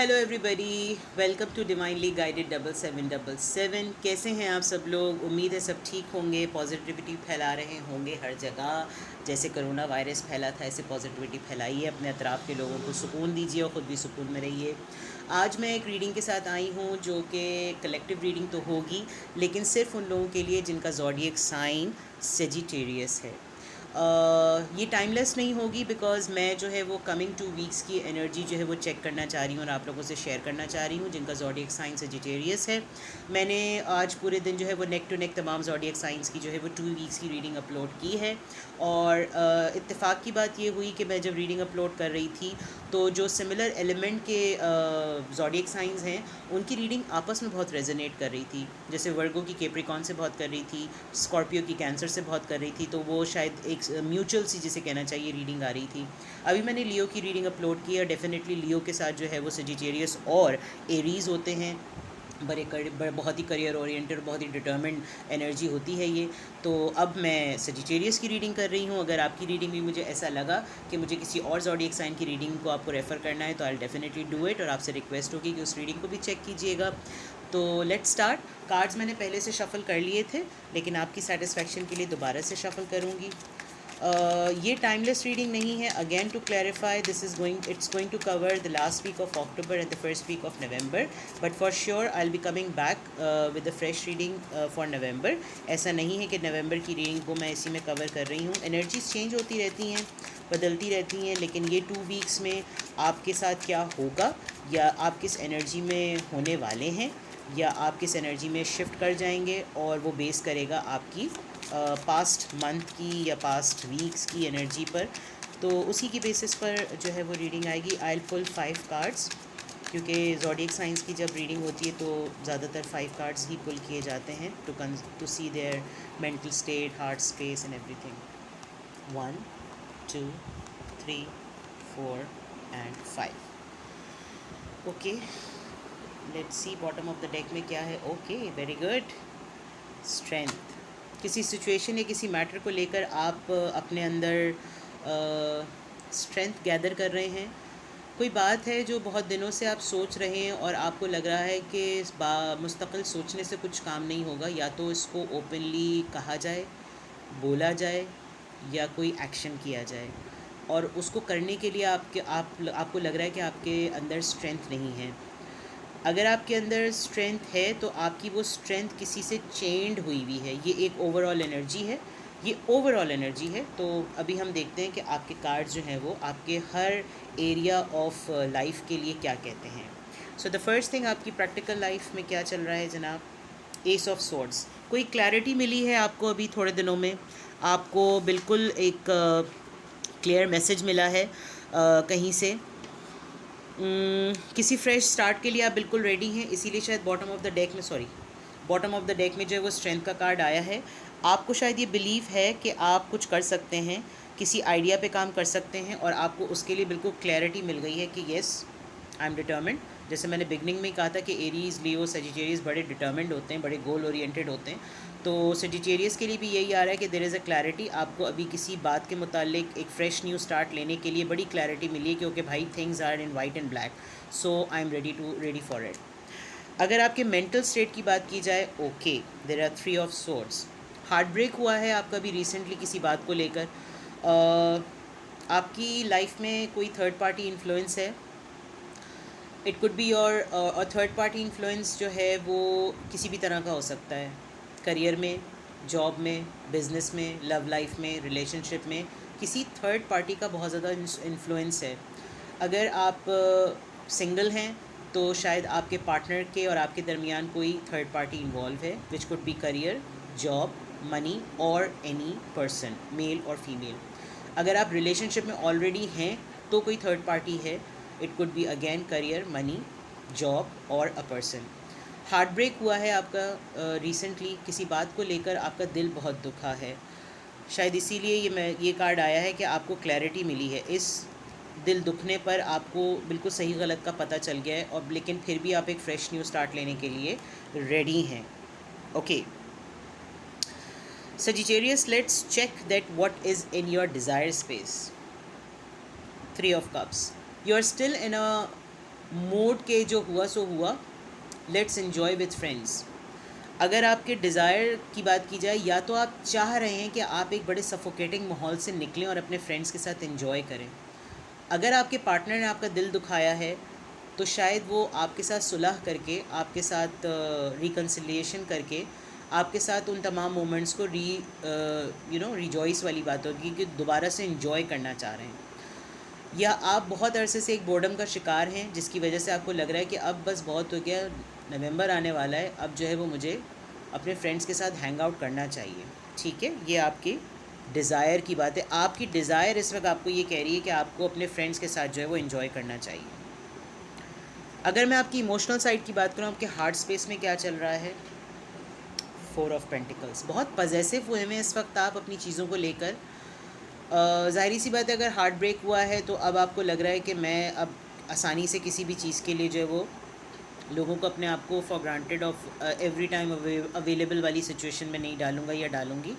Hello everybody, welcome to divinely guided 7777। कैसे हैं आप सब लोग? उम्मीद है सब ठीक होंगे, पॉजिटिविटी फैला रहे होंगे हर जगह। जैसे कोरोना वायरस फैला था ऐसे पॉजिटिविटी फैलाइए, अपने अतराफ़ के लोगों को सुकून दीजिए और ख़ुद भी सुकून में रहिए। आज मैं एक रीडिंग के साथ आई हूँ जो कि कलेक्टिव रीडिंग तो होगी, लेकिन सिर्फ उन लोगों के लिए जिनका ज़ोडिएक साइन सेजिटेरियस है। ये टाइमलेस नहीं होगी बिकॉज़ मैं जो है वो कमिंग 2 वीक्स की एनर्जी जो है वो चेक करना चाह रही हूँ और आप लोगों से शेयर करना चाह रही हूँ जिनका ज़ोडिएक साइन सेजिटेरियस है। मैंने आज पूरे दिन जो है वो नेक टू नेक तमाम ज़ोडिएक साइंस की जो है वो 2 वीक्स की रीडिंग अपलोड की है। और इत्तेफाक की बात ये हुई कि मैं जब रीडिंग अपलोड कर रही थी तो जो सिमिलर एलिमेंट के ज़ोडिएक साइंस हैं उनकी रीडिंग आपस में बहुत रेजोनेट कर रही थी। जैसे वर्गो की कैप्रिकॉन से बहुत कर रही थी, स्कॉर्पियो की कैंसर से बहुत कर रही थी, तो वो शायद एक म्यूचुअल सी जिसे कहना चाहिए रीडिंग आ रही थी। अभी मैंने लियो की रीडिंग अपलोड की है। डेफिनेटली लियो के साथ जो है वो सेजिटेरियस और एरीज़ होते हैं। बहुत ही करियर ओरिएंटेड, बहुत ही डिटर्मिन्ड एनर्जी होती है ये। तो अब मैं सेजिटेरियस की रीडिंग कर रही हूँ। अगर आपकी रीडिंग भी मुझे ऐसा लगा कि मुझे किसी और ज़ोडिएक साइन की रीडिंग को आपको रेफ़र करना है तो आई डेफिनेटली डू इट, और आपसे रिक्वेस्ट होगी कि उस रीडिंग को भी चेक कीजिएगा। तो लेट्स स्टार्ट। कार्ड्स मैंने पहले से शफ़ल कर लिए थे, लेकिन आपकी सेटिस्फेक्शन के लिए दोबारा से शफ़ल करूँगी। ये टाइमलेस रीडिंग नहीं है। Again to clarify, it's going to cover the last week of October and the first week of November, but for sure I will be coming back with the fresh reading for November. ऐसा नहीं है कि नवंबर की reading को मैं इसी में cover कर रही हूँ। एनर्जीज चेंज होती रहती हैं, बदलती रहती हैं, लेकिन ये 2 वीक्स में आपके साथ क्या होगा, या आप किस एनर्जी में होने वाले हैं, या आप किस एनर्जी में शिफ्ट कर जाएंगे, और वो बेस करेगा आपकी पास्ट मंथ की या पास्ट वीक्स की एनर्जी पर। तो उसी की बेसिस पर जो है वो रीडिंग आएगी। आई विल पुल 5 कार्ड्स, क्योंकि ज़ोडिएक साइंस की जब रीडिंग होती है तो ज़्यादातर 5 कार्ड्स ही पुल किए जाते हैं to see their mental state, heart space and everything. 1 2 3 4 and 5। Okay, let's see bottom of the deck में क्या है। Okay, very good. स्ट्रेंथ। किसी सिचुएशन या किसी मैटर को लेकर आप अपने अंदर स्ट्रेंथ गैदर कर रहे हैं। कोई बात है जो बहुत दिनों से आप सोच रहे हैं और आपको लग रहा है कि मुस्तकिल सोचने से कुछ काम नहीं होगा, या तो इसको ओपनली कहा जाए, बोला जाए, या कोई एक्शन किया जाए, और उसको करने के लिए आपको लग रहा है कि आपके अंदर स्ट्रेंथ नहीं है। अगर आपके अंदर स्ट्रेंथ है तो आपकी वो स्ट्रेंथ किसी से चेंड हुई हुई है। ये एक ओवरऑल एनर्जी है, ये ओवरऑल एनर्जी है। तो अभी हम देखते हैं कि आपके कार्ड्स जो हैं वो आपके हर एरिया ऑफ लाइफ के लिए क्या कहते हैं। सो द फर्स्ट थिंग, आपकी प्रैक्टिकल लाइफ में क्या चल रहा है जनाब? S of swords. कोई क्लैरिटी मिली है आपको अभी थोड़े दिनों में? आपको बिल्कुल एक क्लियर मैसेज मिला है कहीं से। किसी फ्रेश स्टार्ट के लिए आप बिल्कुल रेडी हैं, इसीलिए शायद बॉटम ऑफ द डेक में जो है वो स्ट्रेंथ का कार्ड आया है। आपको शायद ये बिलीव है कि आप कुछ कर सकते हैं, किसी आइडिया पे काम कर सकते हैं, और आपको उसके लिए बिल्कुल क्लैरिटी मिल गई है कि येस, आई एम डिटर्मिन्ड। जैसे मैंने बिगनिंग में कहा था कि एरीज़, लियो, सेजिटेरियस बड़े डिटर्मिन्ड होते हैं, बड़े गोल ओरिएंटेड होते हैं। तो सेजिटेरियस के लिए भी यही आ रहा है कि देयर इज़ अ क्लैरिटी। आपको अभी किसी बात के मुतालिक एक फ़्रेश न्यू स्टार्ट लेने के लिए बड़ी क्लैरिटी मिली है, क्योंकि भाई things are in white and black, so I am ready for it. अगर आपके मेंटल स्टेट की बात की जाए, okay, there are 3 of swords. Heart break हुआ है आपका भी रिसेंटली किसी बात को लेकर। आपकी लाइफ में कोई थर्ड पार्टी इन्फ्लुएंस है। इट कुड बी योर, और थर्ड पार्टी इन्फ्लुएंस जो है वो किसी भी तरह का हो सकता है। करियर में, जॉब में, बिज़नेस में, लव लाइफ में, रिलेशनशिप में किसी थर्ड पार्टी का बहुत ज़्यादा इन्फ्लुएंस है। अगर आप सिंगल हैं तो शायद आपके पार्टनर के और आपके दरमियान कोई थर्ड पार्टी इन्वॉल्व है, which could be career, job, money, और एनी पर्सन, मेल और फीमेल। अगर आप रिलेशनशिप में ऑलरेडी हैं तो कोई थर्ड पार्टी है। It could be again career, money, job, और अ पर्सन। हार्ट ब्रेक हुआ है आपका रिसेंटली, किसी बात को लेकर आपका दिल बहुत दुखा है। शायद इसीलिए ये कार्ड आया है कि आपको क्लैरिटी मिली है। इस दिल दुखने पर आपको बिल्कुल सही गलत का पता चल गया है, और लेकिन फिर भी आप एक फ़्रेश न्यू स्टार्ट लेने के लिए रेडी हैं। Okay Sagittarius, let's check that what is in your desire space. 3 of Cups. You are still in a mode के जो हुआ सो हुआ, लेट्स एन्जॉय विथ फ्रेंड्स। अगर आपके डिज़ायर की बात की जाए, या तो आप चाह रहे हैं कि आप एक बड़े सफोकेटिंग माहौल से निकलें और अपने फ्रेंड्स के साथ एंजॉय करें। अगर आपके पार्टनर ने आपका दिल दुखाया है तो शायद वो आपके साथ सुलह करके, आपके साथ रिकन्सिलिएशन करके, आपके साथ उन तमाम मोमेंट्स को रिजॉइस वाली बात होगी कि दोबारा से एंजॉय करना चाह रहे हैं। या आप बहुत अरसे से एक बोर्डम का शिकार हैं जिसकी वजह से आपको लग रहा है कि अब बस बहुत हो गया, नवंबर आने वाला है, अब जो है वो मुझे अपने फ्रेंड्स के साथ हैंग आउट करना चाहिए। ठीक है, ये आपकी डिज़ायर की बात है। आपकी डिज़ायर इस वक्त आपको ये कह रही है कि आपको अपने फ्रेंड्स के साथ जो है वो एंजॉय करना चाहिए। अगर मैं आपकी इमोशनल साइड की बात करूँ, आपके हार्ट स्पेस में क्या चल रहा है? 4 ऑफ पेंटिकल्स। बहुत पजेसिव हुए हैं इस वक्त आप अपनी चीज़ों को लेकर। ज़ाहिरी सी बात है, अगर हार्ट ब्रेक हुआ है तो अब आपको लग रहा है कि मैं अब आसानी से किसी भी चीज़ के लिए जो है वो लोगों को, अपने आप को for granted of every time available वाली सिचुएशन में नहीं डालूँगा या डालूँगी।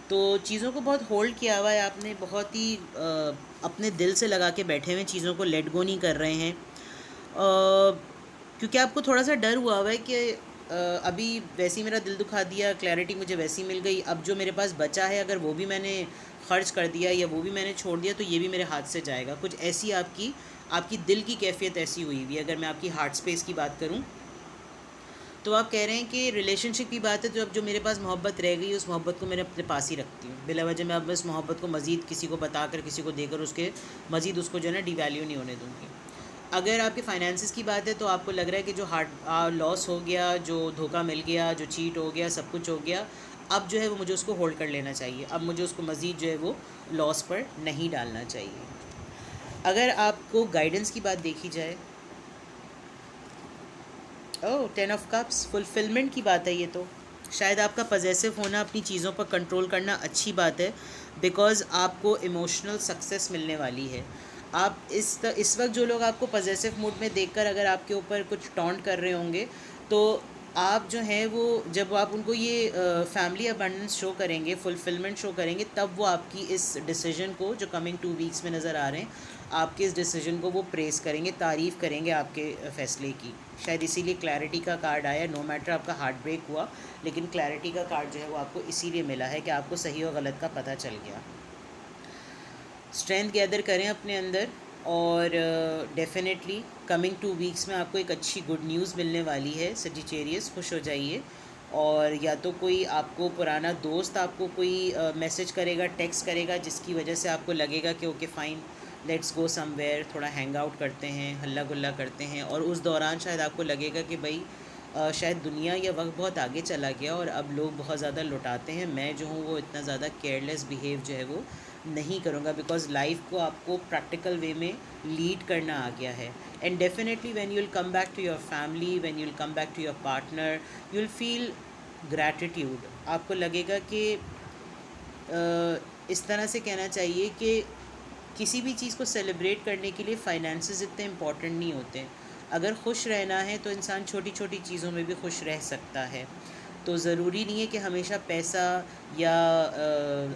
तो चीज़ों को बहुत होल्ड किया हुआ है आपने, बहुत ही अपने दिल से लगा के बैठे हुए, चीज़ों को लेट गो नहीं कर रहे हैं, क्योंकि आपको थोड़ा सा डर हुआ है कि अभी वैसे ही मेरा दिल दुखा दिया, क्लैरिटी मुझे वैसी मिल गई, अब जो मेरे पास बचा है अगर वो भी मैंने खर्च कर दिया या वो भी मैंने छोड़ दिया तो ये भी मेरे हाथ से जाएगा। कुछ ऐसी आपकी दिल की कैफियत ऐसी हुई हुई है। अगर मैं आपकी हार्ट स्पेस की बात करूं तो आप कह रहे हैं कि रिलेशनशिप की बात है तो अब जो मेरे पास मोहब्बत रह गई उस मोहब्बत को मैंने अपने पास ही रखती हूँ। बिला वजह मैं अब इस मोहब्बत को मज़ीद किसी को बताकर, किसी को देकर उसके मज़ीद उसको जो है ना डिवैल्यू नहीं होने दूँगी। अगर आपके फाइनेंसिस की बात है तो आपको लग रहा है कि जो हार्ट लॉस हो गया, जो धोखा मिल गया, जो चीट हो गया, सब कुछ हो गया, अब जो है वो मुझे उसको होल्ड कर लेना चाहिए। अब मुझे उसको मज़ीद जो है वो लॉस पर नहीं डालना चाहिए। अगर आपको गाइडेंस की बात देखी जाए, ओह 10 ऑफ कप्स, फुलफिलमेंट की बात है ये तो। शायद आपका पजेसिव होना, अपनी चीज़ों पर कंट्रोल करना अच्छी बात है, बिकॉज़ आपको इमोशनल सक्सेस मिलने वाली है। आप इस वक्त जो लोग आपको पजेसिव मूड में देखकर अगर आपके ऊपर कुछ टॉन्ट कर रहे होंगे तो आप जो हैं वो, जब आप उनको ये फैमिली अबंडेंस शो करेंगे, फुलफिलमेंट शो करेंगे, तब वो आपकी इस डिसीजन को, जो कमिंग 2 वीक्स में नज़र आ रहे हैं, आपके इस डिसीजन को वो प्रेस करेंगे, तारीफ़ करेंगे आपके फ़ैसले की। शायद इसीलिए क्लैरिटी का कार्ड आया। नो मैटर आपका हार्ट ब्रेक हुआ, लेकिन क्लैरिटी का कार्ड जो है वो आपको इसीलिए मिला है कि आपको सही और गलत का पता चल गया। स्ट्रेंथ गैदर करें अपने अंदर, और डेफिनेटली कमिंग 2 वीक्स में आपको एक अच्छी गुड न्यूज़ मिलने वाली है। सजिटेरियस, खुश हो जाइए। और या तो कोई आपको पुराना दोस्त आपको कोई मैसेज करेगा, टेक्स्ट करेगा, जिसकी वजह से आपको लगेगा कि okay fine, let's go somewhere, थोड़ा हैंग आउट करते हैं, हल्ला गुल्ला करते हैं। और उस दौरान शायद आपको लगेगा कि भाई शायद दुनिया या वक्त बहुत आगे चला गया और अब लोग बहुत ज़्यादा लुटाते हैं, मैं जो हूँ वो इतना ज़्यादा केयरलेस बिहेव जो है वो नहीं करूँगा, बिकॉज लाइफ को आपको प्रैक्टिकल वे में लीड करना आ गया है। And definitely when you will come back to your family, when you will come back to your partner, you will feel gratitude. आपको लगेगा कि इस तरह से कहना चाहिए कि किसी भी चीज़ को सेलिब्रेट करने के लिए फाइनेंसेस इतने इम्पॉर्टेंट नहीं होते। अगर खुश रहना है तो इंसान छोटी छोटी चीज़ों में भी खुश रह सकता है। तो ज़रूरी नहीं है कि हमेशा पैसा या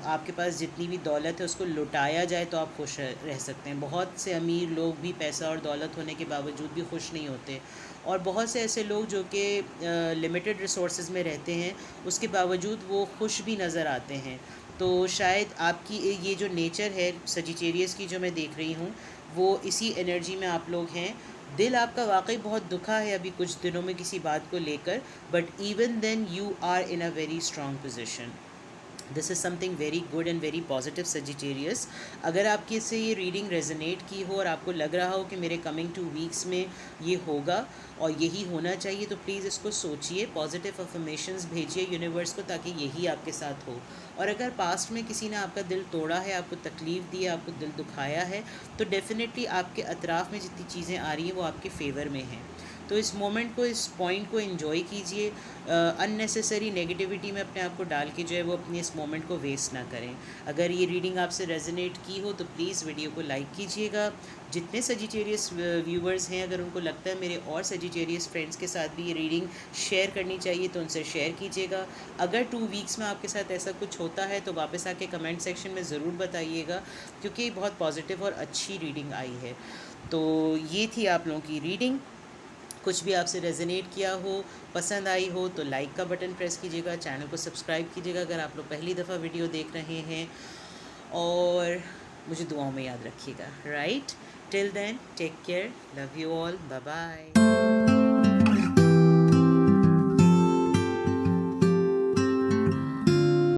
आपके पास जितनी भी दौलत है उसको लुटाया जाए तो आप खुश रह सकते हैं। बहुत से अमीर लोग भी पैसा और दौलत होने के बावजूद भी खुश नहीं होते, और बहुत से ऐसे लोग जो कि लिमिटेड रिसोर्सेज में रहते हैं उसके बावजूद वो खुश भी नज़र आते हैं। तो शायद आपकी ये जो नेचर है सजिटेरियस की जो मैं देख रही हूँ, वो इसी एनर्जी में आप लोग हैं। दिल आपका वाकई बहुत दुखा है अभी कुछ दिनों में किसी बात को लेकर, but even then you are in a very strong position. This is something very good and very positive Sagittarius. अगर आपकी इससे ये रीडिंग रेजोनेट की हो और आपको लग रहा हो कि मेरे कमिंग 2 वीक्स में ये होगा और यही होना चाहिए, तो प्लीज़ इसको सोचिए, पॉजिटिव अफर्मेशंस भेजिए यूनिवर्स को, ताकि यही आपके साथ हो। और अगर पास्ट में किसी ने आपका दिल तोड़ा है, आपको तकलीफ़ दी है, आपको दिल दुखाया है, तो डेफ़िनेटली आपके अतराफ़ में जितनी चीज़ें आ रही हैं वो आपके फेवर में हैं। तो इस मोमेंट को, इस पॉइंट को एंजॉय कीजिए। अननेसेसरी नेगेटिविटी में अपने आप को डाल के जो है वो अपने इस मोमेंट को वेस्ट ना करें। अगर ये रीडिंग आपसे रेजोनेट की हो तो प्लीज़ वीडियो को लाइक कीजिएगा। जितने सजिटेरियस व्यूवर्स हैं, अगर उनको लगता है मेरे और सजिटेरियस फ्रेंड्स के साथ भी ये रीडिंग शेयर करनी चाहिए तो उनसे शेयर कीजिएगा। अगर 2 वीक्स में आपके साथ ऐसा कुछ होता है तो वापस आके कमेंट सेक्शन में ज़रूर बताइएगा, क्योंकि बहुत पॉजिटिव और अच्छी रीडिंग आई है। तो ये थी आप लोगों की रीडिंग। कुछ भी आपसे रेजोनेट किया हो, पसंद आई हो तो लाइक का बटन प्रेस कीजिएगा, चैनल को सब्सक्राइब कीजिएगा अगर आप लोग पहली दफ़ा वीडियो देख रहे हैं, और मुझे दुआओं में याद रखिएगा। Right, till then take care, love you all, bye bye.